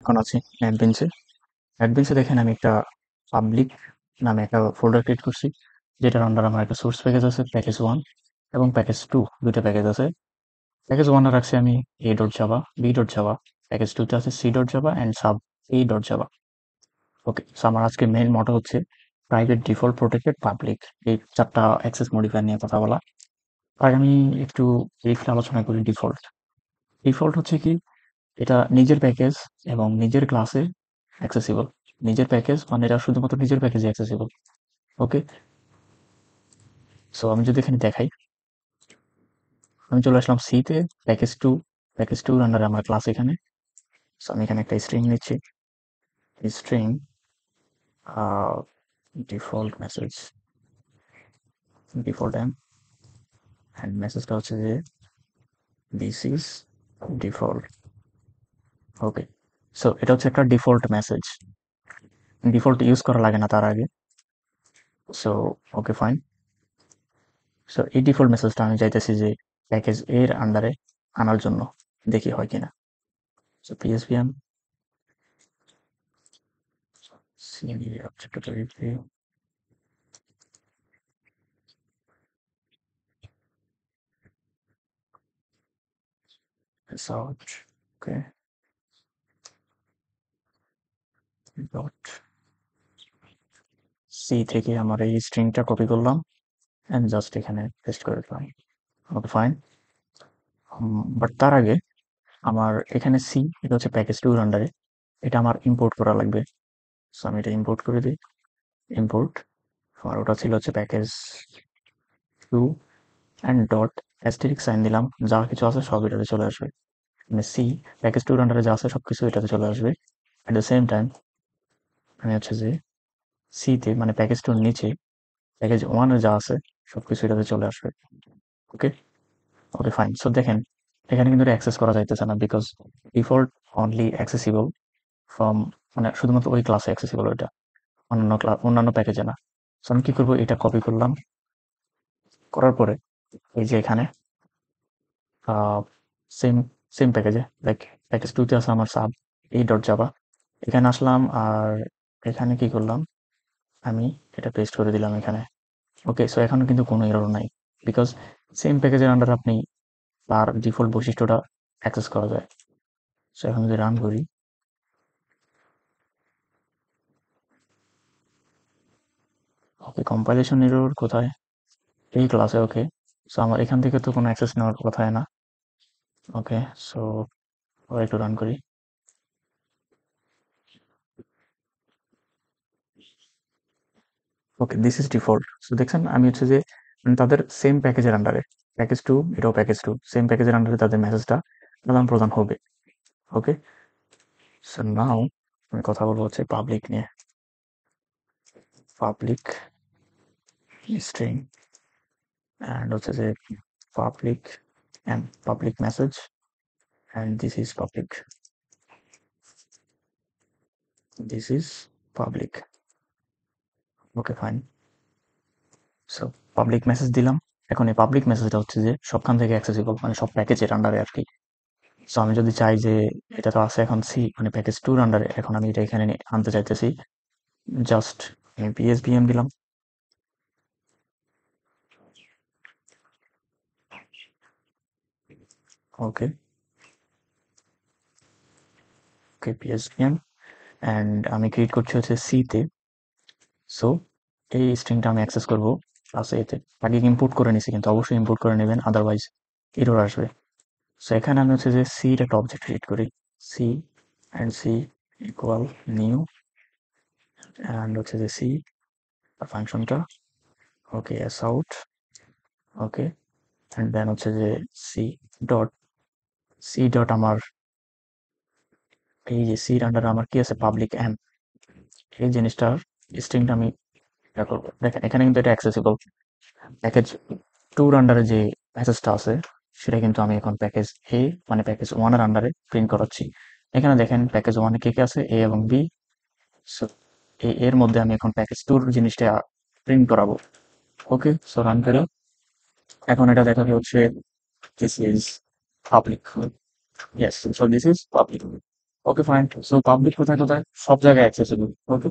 এখন আছি NetBeans এ। NetBeans এ দেখেন আমি একটা পাবলিক নামে একটা ফোল্ডার ক্রিয়েট করছি, যেটার আন্ডার আমার একটা সোর্স প্যাকেজ আছে, প্যাকেজ 1 এবং প্যাকেজ 2, দুইটা প্যাকেজ আছে। প্যাকেজ 1 এ রাখছি আমি a.java, b.java, প্যাকেজ 2 তে আছে c.java and sub a.java। Okay, so আমার আজকে মেইন মটো হচ্ছে প্রাইভেট, ডিফল্ট, প্রোটেক্টেড, পাবলিক, এই চারটা অ্যাক্সেস মডিফায়ার নিয়ে কথা বলা। আর আমি একটু ব্রিফলি আলোচনা করি ডিফল্ট। ডিফল্ট হচ্ছে কি, এটা নিজের প্যাকেজ এবং নিজের ক্লাসে অ্যাক্সেসিবল। নিজের প্যাকেজ মানে এটা শুধুমাত্র নিজের প্যাকেজে অ্যাক্সেসিবল। ওকে, সো আমি যদি এখানে দেখাই, আমি চলে আসলাম সি তে, প্যাকেজ টু, প্যাকেজ টুর আন্ডারে আমার ক্লাস এখানে। সো আমি এখানে একটা স্ট্রিং নিচ্ছি, string default message, default and মেসেজটা হচ্ছে যে this is default. Okay, so এটা হচ্ছে একটা ডিফল্ট মেসেজ, ডিফল্ট ইউজ করা লাগে না তার আগে। So okay, fine. সো এই ডিফল্ট মেসেজটা আমি চাইতেছি যে প্যাকেজ এর আন্ডারে আনার জন্য, দেখি হয় কিনা। So psvm cd object review out, okay, dot C থেকে আমার এই স্ট্রিংটা কপি করলাম এন্ড জাস্ট এখানে পেস্ট করে দিলাম। ওকে, ফাইন। বাট তার আগে আমার এখানে সি, এটা হচ্ছে প্যাকেজ টুর আন্ডারে, এটা আমার ইম্পোর্ট করা লাগবে। সো আমি এটা ইম্পোর্ট করে দিই, ইম্পোর্ট। আর ওটা ছিল হচ্ছে package two and dot asterisk sign দিলাম, যা কিছু আছে সব এটাতে চলে আসবে। মানে সি প্যাকেজ টুর আন্ডারে যা আছে সবকিছু এটাতে চলে আসবে। অ্যাট দ্য সেম টাইম আমি হচ্ছে যে সি তে মানে প্যাকেজ টুর নিচে প্যাকেজ ওয়ানে যা আছে সবকিছু এটাতে চলে আসবে। ওকে, ওকে, ফাইন। সো দেখেন এখানে কিন্তু এটা অ্যাক্সেস করা যাইতেছে না, because default only accessible from, মানে শুধুমাত্র ওই ক্লাসে অ্যাক্সেসিবল, ওইটা অন্যান্য ক্লাস অন্যান্য প্যাকেজে না। সো আমি কি করবো, এটা কপি করলাম, করার পরে এই যে এখানে সেম সেম প্যাকেজে, লাইক প্যাকেজ টুতে আছে আমার সাব a.java, এখানে আসলাম আর এখানে কি করলাম, আমি এটা পেস্ট করে দিলাম এখানে। ওকে, সো এখনো কিন্তু কোনো এরর নাই, বিকজ সেম প্যাকেজের আন্ডার আপনি তার ডিফল্ট বৈশিষ্ট্যটা অ্যাক্সেস করা যায়। সো এখন যদি রান করি, ওকে, কম্পাইলেশন এরর কোথায়, এই ক্লাসে। ওকে, সো আমার এখান থেকে তো কোনো অ্যাক্সেস নেওয়ার কথাই না। ওকে, সো একটু রান করি। ওকে, দিস ইজ ডিফল্ট। সো দেখছেন আমি হচ্ছে যে মানে তাদের সেম প্যাকেজের আন্ডারে, প্যাকেজ টু এটাও প্যাকেজ টু, সেম প্যাকেজের আন্ডারে তাদের মেসেজটা আদান প্রদান হবে। ওকে, সো নাও আমি কথা বলবো হচ্ছে পাবলিক নিয়ে। পাবলিক স্ট্রিং অ্যান্ড হচ্ছে যে public and public message and this is public, this is public. Okay, fine. So public message দিলাম। এখন এই পাবলিক মেসেজটা হচ্ছে যে সবখান থেকে অ্যাক্সেসিবল, মানে সব প্যাকেজের আন্ডারে আর কি। সো আমি যদি চাই যে এটা তো আছে এখন সি মানে প্যাকেজ টুর আন্ডারে, এখন আমি এটা এখানে আনতে চাইতেছি, জাস্ট আমি psvm দিলাম। ওকে, ওকে, psvm অ্যান্ড আমি ক্রিয়েট করছি হচ্ছে সি তে। সো এই স্ট্রিংটা আমি অ্যাক্সেস করবো ক্লাস এতে। আগে ইম্পোর্ট করে নিছি, কিন্তু অবশ্যই ইম্পোর্ট করে নেবেন, আদারওয়াইজ এরর আসবে। সো এখানে আমি হচ্ছে যে সির একটা অবজেক্ট ক্রিয়েট করি, C and C equal new and হচ্ছে যে সি ফাংশনটা। Okay, S out. Okay, and then হচ্ছে যে সি ডট, সি ডট আমার এই যে সির আন্ডারে আমার কি আছে, পাবলিক এম, এই জিনিসটার স্ট্রিংটা আমি এটা করবো। দেখেন এখানে কিন্তু এটা অ্যাক্সেসিবল, প্যাকেজ টুর আন্ডারে যে মেসেজটা আছে সেটা কিন্তু আমি এখন প্যাকেজ এ মানে প্যাকেজ ওয়ানের আন্ডারে প্রিন্ট করাচ্ছি। এখানে দেখেন প্যাকেজ ওয়ানে কে কে আছে, এ এবং বি। সো এর মধ্যে আমি এখন প্যাকেজ টুর জিনিসটা প্রিন্ট করাবো। ওকে, সো রান করে এখন এটা দেখাবে হচ্ছে this is public. Yes, so this is public. Okay fine, so public কোথায় কোথায়, সব জায়গায় accessible. Okay,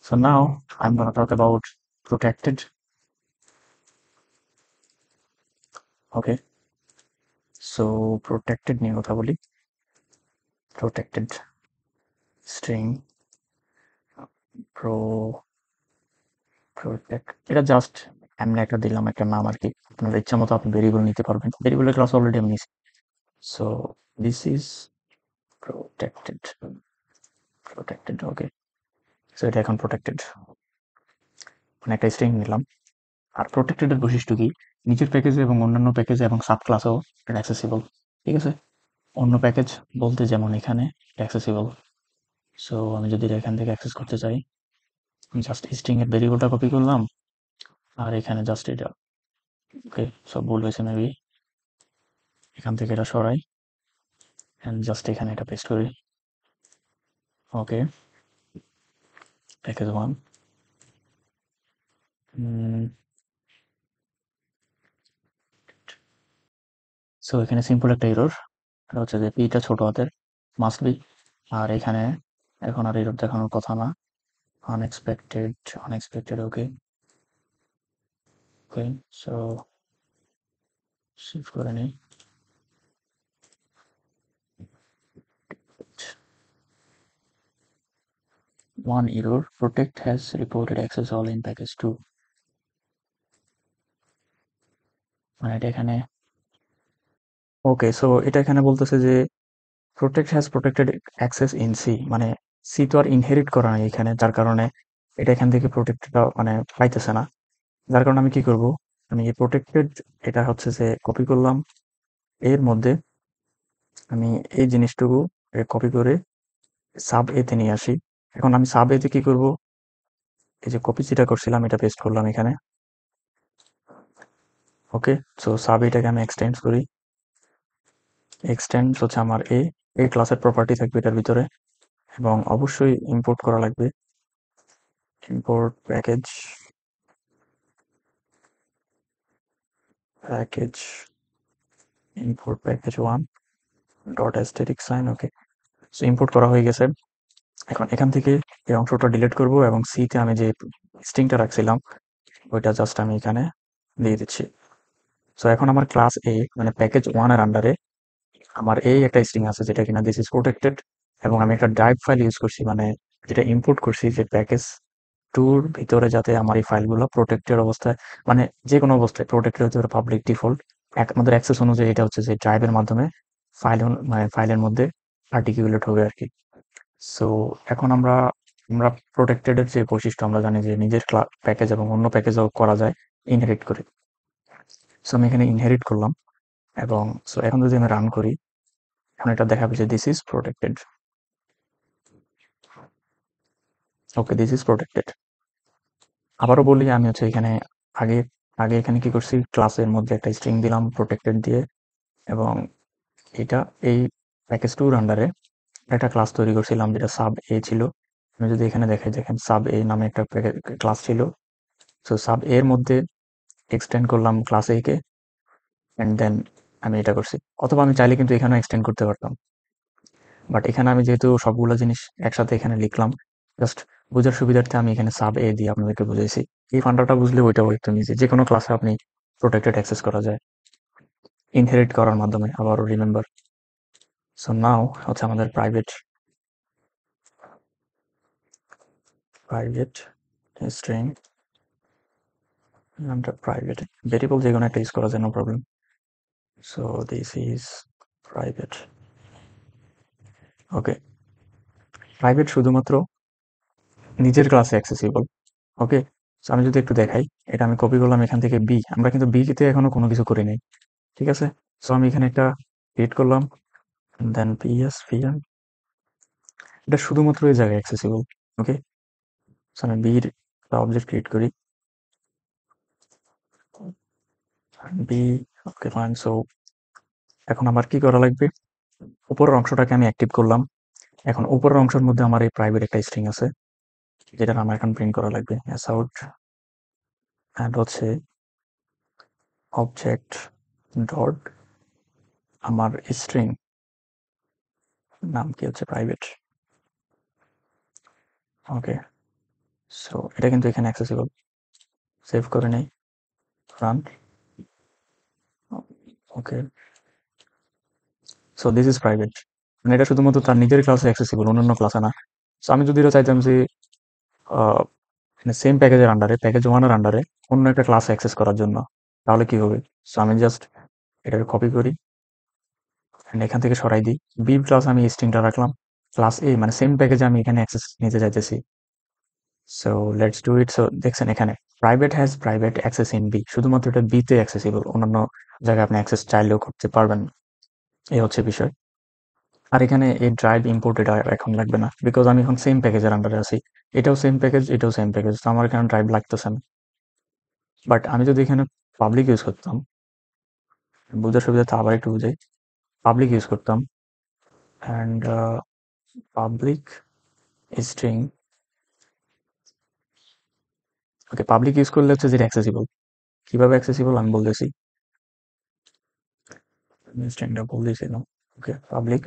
so now I am gonna talk about protected. Okay, so protected নিয়ে কথা বলি। প্রোটেক্টেড স্ট্রিং প্রো প্রোটেক্ট, এটা জাস্ট এমনি একটা দিলাম একটা নাম আর কি। আপনার ইচ্ছা মতো আপনি ভেরিয়েবল নিতে পারবেন, ভেরিয়েবলের ক্লাস অলরেডি আমি নিছি। So this is protected. Protected, okay. So এটা এখন প্রোটেক্টেড, মানে একটা স্ট্রিং নিলাম। আর প্রোটেক্টেডের বৈশিষ্ট্য কি, নিচের প্যাকেজে এবং অন্যান্য প্যাকেজে এবং সাব ক্লাসেও এটা অ্যাক্সেসিবল। ঠিক আছে, অন্য প্যাকেজ বলতে যেমন এখানে অ্যাক্সেসিবল। সো আমি যদি এটা এখান থেকে অ্যাক্সেস করতে চাই, জাস্ট স্ট্রিং এর ভেরিয়েবলটা কপি করলাম আর এখানে জাস্ট এটা, ওকে সব ভুল হয়েছে মেবি, এখান থেকে এটা সরাই অ্যান্ড জাস্ট এখানে এটা পেস্ট করি। ওকে, প্যাকেজ ওয়ান। সো এখানে সিম্পল একটা এরর, এটা হচ্ছে যে পিটা ছোট হাতের মাস্ট বি, আর এখানে এখন আর এরর দেখানোর কথা না। আনএক্সপেক্টেড, আনএক্সপেক্টেড, ওকে। ওকে, সো সেভ করে নিই। One error, protect has reported access all in package 2, মানে এটা এখানে, ওকে সো এটা এখানে বলতেছে যে protect has protected access in C, মানে সি তো আর ইনহেরিট করা নাই এখানে, যার কারণে এটা এখান থেকে প্রোটেক্টটা মানে পাইতেছে না। যার কারণে আমি কি করব, আমি এই প্রোটেক্টেড, এটা হচ্ছে যে কপি করলাম এর মধ্যে, আমি এই জিনিসটুকু কপি করে সাব এতে নিয়ে আসি। এখন আমি সাব এতে কি করব, এই যে কপি যেটা করছিলাম এটা পেস্ট করলাম এখানে। ওকে, সো সাব এটাকে আমি এক্সটেন্ড করি। এক্সটেন্ড হচ্ছে আমার এই ক্লাসের প্রপার্টি থাকবে এটার ভিতরে, এবং অবশ্যই ইম্পোর্ট করা লাগবে। Import package, package import package one dot asterisk sign, okay. So import করা হয়ে গেছে। এখন এখান থেকে এই অংশটা ডিলিট করব এবং সিতে আমি যে স্ট্রিংটা রাখছিলাম ওইটা জাস্ট আমি এখানে দিয়ে দিচ্ছি। সো এখন আমার ক্লাস এ মানে প্যাকেজ ওয়ান এর আন্ডারে আমার এই একটা স্ট্রিং আছে যেটা কিনা দিস ইজ প্রোটেক্টেড, এবং আমি একটা ড্রাইভ ফাইল ইউজ করছি, মানে যেটা ইম্পোর্ট করছি যে প্যাকেজ টুর ভিতরে, যাতে আমার এই ফাইলগুলো প্রোটেক্টেড অবস্থায়, মানে যে কোনো অবস্থায় প্রোটেক্টেড হতে পারে, পাবলিক ডিফল্ট আমাদের অ্যাক্সেস অনুযায়ী এটা হচ্ছে যে ড্রাইভের মাধ্যমে ফাইল, মানে ফাইলের মধ্যে আর্টিকুলেট হবে আর কি। সো এখন আমরা আমরা প্রোটেক্টেড এর যে বৈশিষ্ট্য আমরা জানি যে নিজের প্যাকেজ এবং অন্য প্যাকেজও করা যায় ইনহেরিট করে। সো আমি এখানে ইনহেরিট করলাম, এবং সো এখন যদি আমি রান করি, এখন এটা দেখাবে যে this is protected. Okay, this is protected. আবারও বলি, আমি হচ্ছে এখানে আগে আগে এখানে কি করছি, ক্লাসের মধ্যে একটা স্ট্রিং দিলাম প্রোটেক্টেড দিয়ে, এবং এটা এই প্যাকেজ টুর আন্ডারে একটা ক্লাস তৈরি করছিলাম যেটা সাব এ ছিল। আমি যদি এখানে দেখাই, দেখেন সাব এ নামে একটা ক্লাস ছিল। সো সাব এর মধ্যে এক্সটেন্ড করলাম class A K, and then আমি এটা করছি। অথবা আমি চাইলে কিন্তু এখানেও এক্সটেন্ড করতে পারতাম, বাট এখানে আমি যেহেতু সবগুলো জিনিস একসাথে এখানে লিখলাম, জাস্ট বোঝার সুবিধার্থে আমি এখানে সাব এ দিয়ে আপনাদেরকে বুঝাইছি। এই ফান্ডাটা বুঝলে ওইটাও একদম ইজি, যে কোনো ক্লাসে আপনি প্রোটেক্টেড অ্যাক্সেস করা যায় ইনহেরিট করার মাধ্যমে। আবারও রিমেম্বার, সো নাও হচ্ছে আমাদের প্রাইভেট প্রাইভেট স্ট্রিং, আমরা প্রাইভেট ভেরিয়েবল যে কোনো একটা ইউজ করা যায়, no problem. So this is private, okay. Private শুধুমাত্র নিজের ক্লাসে অ্যাক্সেসিবল, ওকে। সো আমি যদি একটু দেখাই, এটা আমি কপি করলাম এখান থেকে বি, আমরা কিন্তু বি তে এখনো কোনো কিছু করি নাই, ঠিক আছে। সো আমি এখানে একটা ক্রিয়েট করলাম, দেন পিএস ভিএম, এটা শুধুমাত্র এই জায়গায় অ্যাক্সেসিবল, ওকে। সো আমি বির একটা অবজেক্ট ক্রিয়েট করি, বি, ওকে ফাইন। সো এখন আমার কি করা লাগবে, উপরের অংশটাকে আমি অ্যাক্টিভ করলাম। এখন উপরের অংশের মধ্যে আমার এই প্রাইভেট একটা স্ট্রিং আছে, যেটা আমার এখন প্রিন্ট করা লাগবে অ্যাস আউট, অ্যান্ড হচ্ছে অবজেক্ট ডট আমার স্ট্রিং নাম কি হচ্ছে প্রাইভেট। ওকে, সো এটা কিন্তু এখানে অ্যাক্সেসিবল। সেভ করে নেই, run. Okay, so this is private, মানে এটা শুধুমাত্র তার নিজের ক্লাসে অ্যাক্সেসিবল, অন্যান্য ক্লাসে না। সো আমি যদি এটা চাইতাম যে মানে সেম প্যাকেজের আন্ডারে, প্যাকেজ ওয়ানের আন্ডারে অন্য একটা ক্লাস অ্যাক্সেস করার জন্য, তাহলে কি হবে? সো আমি জাস্ট এটাকে কপি করি and এখান থেকে সরাই দিই। বি প্লাস আমি স্ট্রিংটা রাখলাম, ক্লাস এ মানে সেম প্যাকেজে আমি এখানে অ্যাক্সেস নিতে চাইতেছি। So let's do it. So দেখছেন এখানে private has private access in B, শুধুমাত্র এটা বিতে অ্যাক্সেসিবল, অন্যান্য জায়গায় আপনি অ্যাক্সেস চাইলেও করতে পারবেন না। এই হচ্ছে বিষয়। আর এখানে এই ড্রাইভ ইম্পোর্ট এটা এখন লাগবে না, বিকজ আমি এখন সেম প্যাকেজের আন্ডারে আছি। এটাও সেম প্যাকেজ, এটাও সেম প্যাকেজ, তো আমার এখানে ড্রাইভ লাগতেছে না। বাট আমি যদি এখানে পাবলিক ইউজ করতাম, বুঝার সুবিধাতে আবার একটু বুঝাই। পাবলিক ইউজ করতাম and public string. Okay, public use করলে হচ্ছে যেটা অ্যাক্সেসিবল। কিভাবে অ্যাক্সেসিবল আমি বলতেছি, আমি স্ট্রিংটা বলতেছিলাম। ওকে, পাবলিক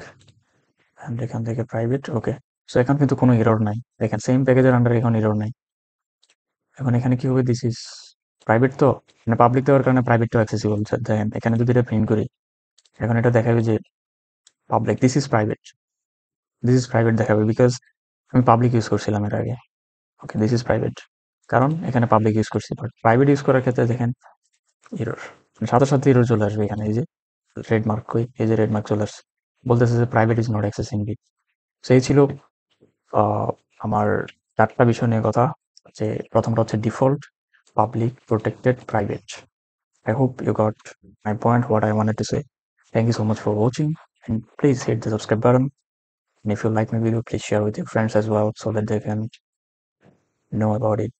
অ্যান্ড এখান থেকে প্রাইভেট। ওকে, সো এখন কিন্তু কোনো এরর নাই, দেখেন সেম প্যাকেজের আন্ডারে এখন এরর নাই। এখন এখানে কি হবে, দিস ইজ প্রাইভেট, তো মানে পাবলিক দেওয়ার কারণে প্রাইভেটটাও অ্যাক্সেসিবল। দেখেন এখানে যদি এটা প্রিন্ট করি, এখন এটা দেখাবে যে পাবলিক, দিস ইজ প্রাইভেট দেখাবে, বিকজ আমি পাবলিক ইউজ করছিলাম এর আগে। ওকে, দিস ইজ প্রাইভেট, কারণ এখানে পাবলিক ইউজ করছি। বাট প্রাইভেট ইউজ করার ক্ষেত্রে দেখেন এরর, সাথে সাথে এরর চলে আসবে। এখানে এই যে রেড মার্ক, কই এই যে রেড মার্ক চলে আসছে, বলতেছে যে private is not accessing B. সেই ছিল আহ, আমার 4টা বিষয় নিয়ে কথা। যে প্রথমটা হচ্ছে default, public, protected, private. I hope you got my point, what I wanted to say. Thank you so much for watching, and please hit the subscribe button. And if you like my video, please share with your friends as well so that they can know about it.